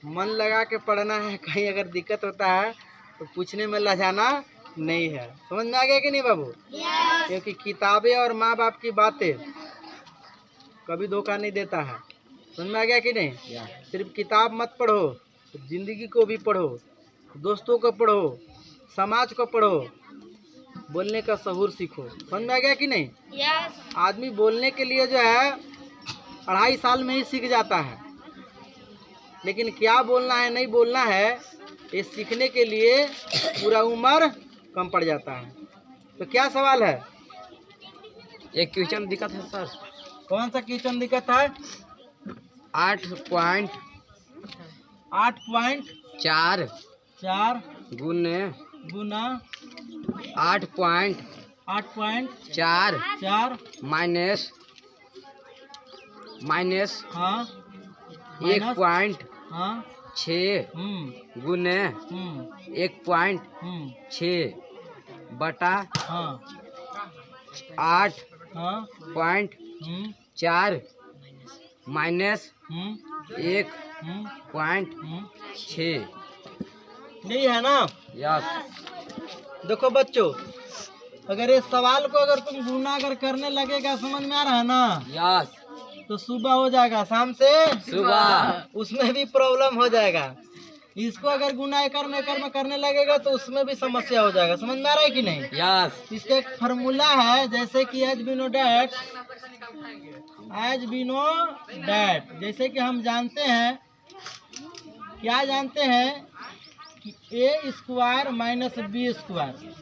मन लगा के पढ़ना है, कहीं अगर दिक्कत होता है तो पूछने में लजाना नहीं है। समझ में आ गया कि नहीं बाबू? क्योंकि किताबें और माँ बाप की बातें कभी धोखा नहीं देता है। समझ में आ गया कि नहीं? सिर्फ किताब मत पढ़ो, जिंदगी को भी पढ़ो, दोस्तों को पढ़ो, समाज को पढ़ो, बोलने का सहूर सीखो। समझ में आ गया कि नहीं? आदमी बोलने के लिए जो है 2.5 साल में ही सीख जाता है, लेकिन क्या बोलना है नहीं बोलना है ये सीखने के लिए पूरा उम्र कम पड़ जाता है। तो क्या सवाल है? एक क्वेश्चन दिक्कत है सर। कौन सा क्वेश्चन दिक्कत है? 8.4 गुना 8.4 माइनस हाँ 1.6 गुने 1.6 बटा 8.4 माइनस 1.6 नहीं है ना? यस। देखो बच्चों, अगर इस सवाल को अगर तुम गुना अगर करने लगेगा, समझ में आ रहा है ना? यस। तो सुबह हो जाएगा, शाम से सुबह, उसमें भी प्रॉब्लम हो जाएगा। इसको अगर गुना एकड़ में करने लगेगा तो उसमें भी समस्या हो जाएगा। समझ में आ रहा है कि नहीं? यस। इसका एक फार्मूला है, जैसे कि एज बी नो डैट, जैसे कि हम जानते हैं, क्या जानते हैं कि ए स्क्वायर माइनस बी स्क्वायर,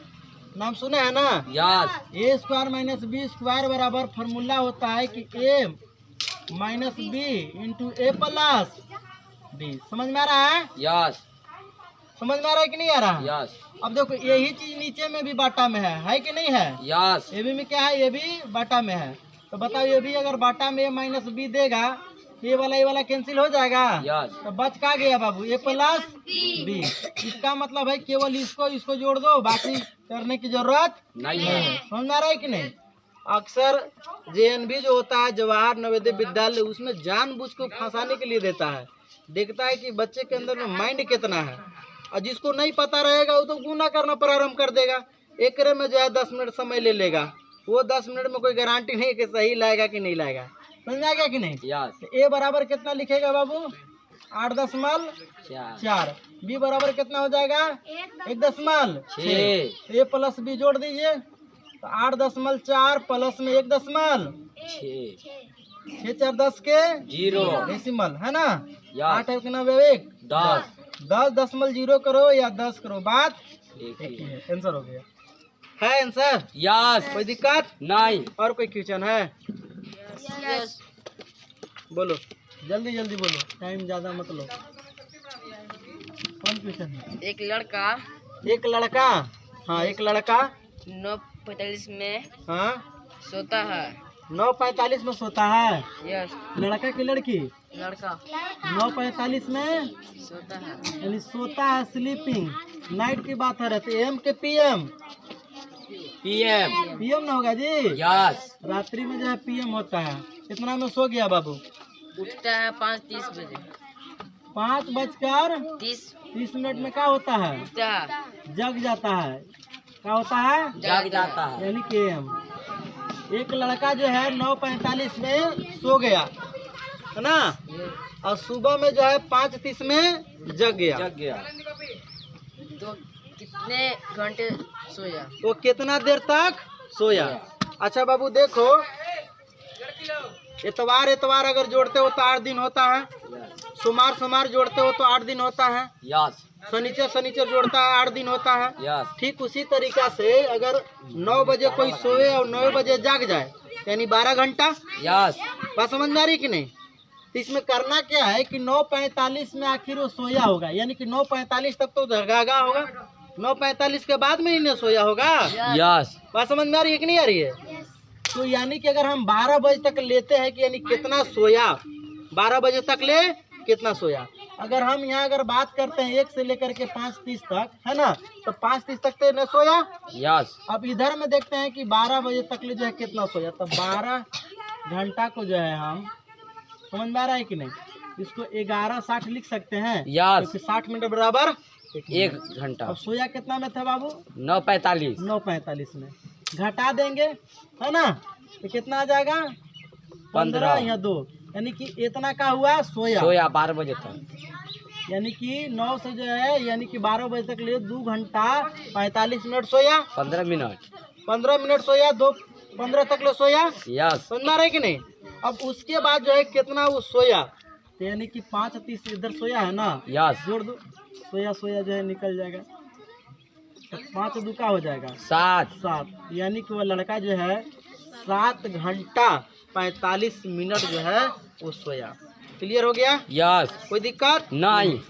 नाम सुने हैं ना? यस। ए स्क्वायर माइनस बी स्क्वायर बराबर फार्मूला होता है कि ए माइनस बी इंटू ए प्लस बी। समझ में आ रहा है? यस। समझ में आ रहा है कि नहीं आ रहा? यस। अब देखो यही चीज नीचे में भी बाटा में है कि नहीं है? यस। ये भी में क्या है? ये भी बाटा में है। तो बताओ, ये भी अगर बाटा में ए माइनस बी देगा, ये वाला कैंसिल हो जाएगा। यस। तो बच का गया बाबू? ए प्लस बी। इसका मतलब है केवल इसको जोड़ दो, बाकी करने की जरूरत नहीं है। समझ में आ रहा है कि नहीं? अक्सर जेएनवी जो होता है, जवाहर नवोदय विद्यालय, उसमें जानबूझ को फंसाने के लिए देता है। देखता है कि बच्चे के अंदर में माइंड कितना है, और जिसको नहीं पता रहेगा वो तो गुना करना प्रारंभ कर देगा। एकरे में जो है 10 मिनट समय ले लेगा, वो 10 मिनट में कोई गारंटी नहीं कि सही लाएगा कि नहीं लाएगा। समझ आ गया कि नहीं? यस। ए बराबर कितना लिखेगा बाबू? 8.4। बी बराबर कितना हो जाएगा? 1.6। ए प्लस बी जोड़ दीजिए तो 8.4 प्लस में 1.6, 6 4 10 के 0 डेसिमल है ना? 8 यस। के 9 1 10 10.0 करो या 10 करो, बात एक ही है। आंसर हो गया है। Answer yes. कोई दिक्कत नहीं। और कोई क्वेश्चन है? यस। बोलो, जल्दी जल्दी बोलो, टाइम ज्यादा मत लो। कौन क्वेश्चन है? एक लड़का एक लड़का, हाँ एक लड़का 9:45 में हाँ सोता है। 9:45 में सोता है। यस। लड़का की लड़की? लड़का 9:45 में सोता है। यानी सोता है, स्लीपिंग। नाइट की बात है, रहती एम के पीएम? पीएम ना होगा जी? यस। रात्रि में जो है पीएम होता है। कितना में सो गया बाबू? उठता है 5:30 बजे। 5:30 में क्या होता है? उठता है, जग जाता है। क्या होता है? जग जाता है। यानी कि एम। एक लड़का जो है 9:45 में सो गया है ना, और सुबह में जो है 5:30 में जग गया। तो कितने घंटे सोया? तो कितना देर तक सोया? अच्छा बाबू देखो, इतवार अगर जोड़ते हो तो 8 दिन होता है, सोमवार जोड़ते हो तो 8 दिन होता है, यस। शनिचर जोड़ता है 8 दिन होता है। यस। ठीक उसी तरीका से अगर 9 बजे कोई सोए और 9 बजे जाग जाए यानी 12 घंटा। यस। बात समझ में आ रही कि नहीं? तो इसमें करना क्या है कि 9:45 में आखिर वो सोया होगा, यानी कि 9:45 तक तो जगागा होगा, 9:45 के बाद में ही नहीं सोया होगा। यस। बात समझ में आ रही है कि नहीं आ रही है? तो यानी कि अगर हम 12 बजे तक लेते हैं कि यानी कितना सोया, 12 बजे तक ले कितना सोया। अगर हम यहाँ अगर बात करते हैं 1 से लेकर के 5:30 तक, है ना, तो 5:30 तक तो न सोया। यस। अब इधर में देखते हैं कि 12 बजे तक ले जो है कितना सोया, तो 12 घंटा को जो है हम, समझ में आ रहा है कि नहीं, इसको 11:60 लिख सकते हैं, यस। क्योंकि 60 मिनट बराबर 1 घंटा। अब सोया कितना में था बाबू? 9:45। 9:45 में। घटा देंगे, है ना, तो कितना आ जाएगा? 15 या 2, यानी कि इतना का हुआ सोया। सोया 12 बजे तक। यानी कि 9 से जो है, यानी कि 12 बजे तक लिए 2 घंटा 45 मिनट सोया। 15 मिनट। 15 मिनट सोया, 15 तक ले सोया। यस। समझ में आ रहा है कि नहीं? अब उसके बाद जो है कितना वो सोया, तो यानी कि 5:30 इधर सोया है ना, यस। जोड़ दो, सोया सोया जो है निकल जाएगा, तो 5 दूका हो जाएगा 7। यानी कि वो लड़का जो है 7 घंटा 45 मिनट जो है वो सोया। क्लियर हो गया? यस। कोई दिक्कत नहीं।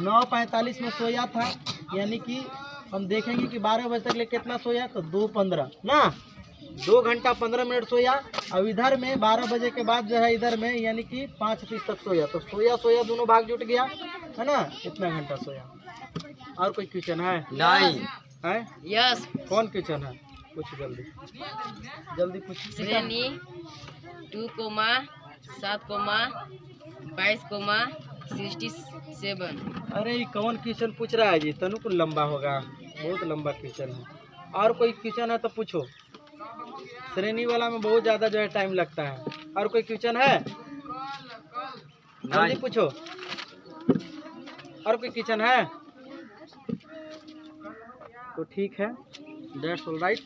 9:45 में सोया था, यानी कि हम देखेंगे कि 12 बजे तक ले कितना सोया, तो 2:15 ना, 2 घंटा 15 मिनट सोया। अब इधर में 12 बजे के बाद जो है इधर में यानी कि 5:30 तक सोया, तो सोया सोया दोनों भाग जुट गया, है ना, इतना घंटा सोया। और कोई क्वेश्चन है? नहीं है? यस। कौन क्वेश्चन है? पूछ जल्दी जल्दी पूछ। श्रेणी 2,7,22,67। अरे ये कौन क्वेश्चन पूछ रहा है जी? तनु को लंबा होगा, बहुत लंबा क्वेश्चन है। और कोई क्वेश्चन है तो पूछो। श्रेणी वाला में बहुत ज़्यादा जो है टाइम लगता है। और कोई क्वेश्चन है? जल्दी पूछो। और कोई क्वेश्चन है? तो ठीक है, दैट्स ऑल राइट।